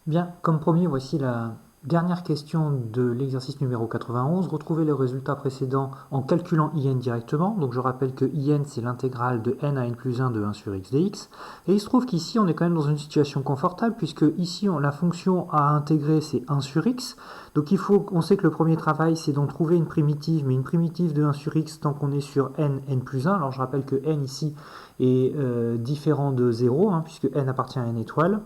Bien, comme promis, voici la dernière question de l'exercice numéro 91. Retrouvez le résultat précédent en calculant IN directement. Donc je rappelle que IN, c'est l'intégrale de n à n plus 1 de 1 sur x dx. Et il se trouve qu'ici, on est quand même dans une situation confortable, puisque ici, la fonction à intégrer, c'est 1 sur x. Donc on sait que le premier travail, c'est d'en trouver une primitive, mais une primitive de 1 sur x tant qu'on est sur n plus 1. Alors je rappelle que n ici est différent de 0, puisque n appartient à n étoile.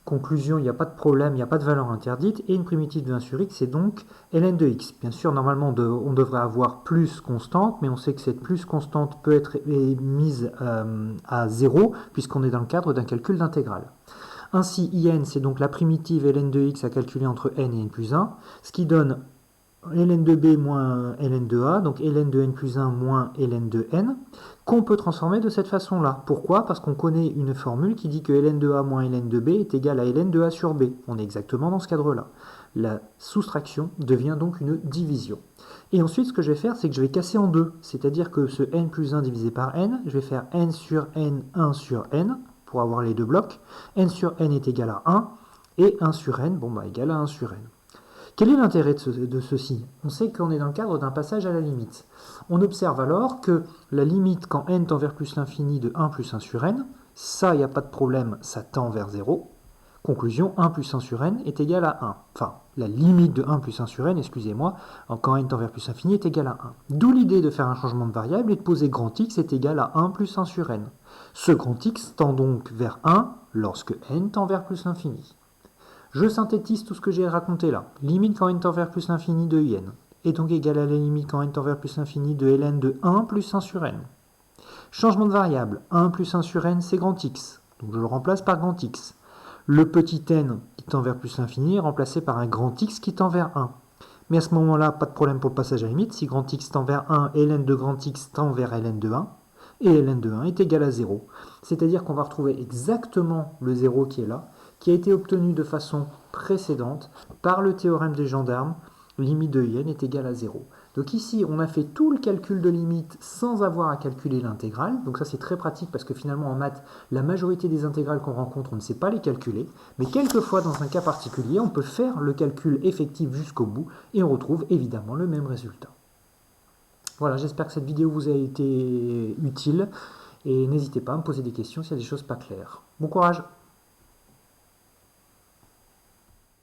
Conclusion, il n'y a pas de problème, il n'y a pas de valeur interdite, et une primitive de 1 sur x, c'est donc ln de x. Bien sûr, normalement, on devrait avoir plus constante, mais on sait que cette plus constante peut être mise à 0, puisqu'on est dans le cadre d'un calcul d'intégrale. Ainsi, in, c'est donc la primitive ln de x à calculer entre n et n plus 1, ce qui donne ln de b moins ln de a, donc ln de n plus 1 moins ln de n, qu'on peut transformer de cette façon-là. Pourquoi? Parce qu'on connaît une formule qui dit que ln de a moins ln de b est égal à ln de a sur b. On est exactement dans ce cadre-là. La soustraction devient donc une division. Et ensuite, ce que je vais faire, c'est que je vais casser en deux. C'est-à-dire que ce n plus 1 divisé par n, je vais faire n sur n, 1 sur n, pour avoir les deux blocs. N sur n est égal à 1, et 1 sur n, égal à 1 sur n. Quel est l'intérêt de ceci? On sait qu'on est dans le cadre d'un passage à la limite. On observe alors que la limite quand n tend vers plus l'infini de 1 plus 1 sur n, ça, il n'y a pas de problème, ça tend vers 0. Conclusion, 1 plus 1 sur n est égal à 1. Enfin, la limite de 1 plus 1 sur n, excusez-moi, quand n tend vers plus l'infini est égal à 1. D'où l'idée de faire un changement de variable et de poser grand x est égal à 1 plus 1 sur n. Ce grand x tend donc vers 1 lorsque n tend vers plus l'infini. Je synthétise tout ce que j'ai raconté là. Limite quand n tend vers plus l'infini de in est donc égale à la limite quand n tend vers plus l'infini de ln de 1 plus 1 sur n. Changement de variable, 1 plus 1 sur n, c'est grand x. Donc je le remplace par grand x. Le petit n qui tend vers plus l'infini est remplacé par un grand x qui tend vers 1. Mais à ce moment-là, pas de problème pour le passage à la limite. Si grand x tend vers 1, ln de grand x tend vers ln de 1. Et ln de 1 est égal à 0. C'est-à-dire qu'on va retrouver exactement le 0 qui est là, qui a été obtenu de façon précédente par le théorème des gendarmes, limite de in est égale à 0. Donc ici, on a fait tout le calcul de limite sans avoir à calculer l'intégrale. Donc ça, c'est très pratique parce que finalement, en maths, la majorité des intégrales qu'on rencontre, on ne sait pas les calculer. Mais quelquefois, dans un cas particulier, on peut faire le calcul effectif jusqu'au bout et on retrouve évidemment le même résultat. Voilà, j'espère que cette vidéo vous a été utile et n'hésitez pas à me poser des questions s'il y a des choses pas claires. Bon courage!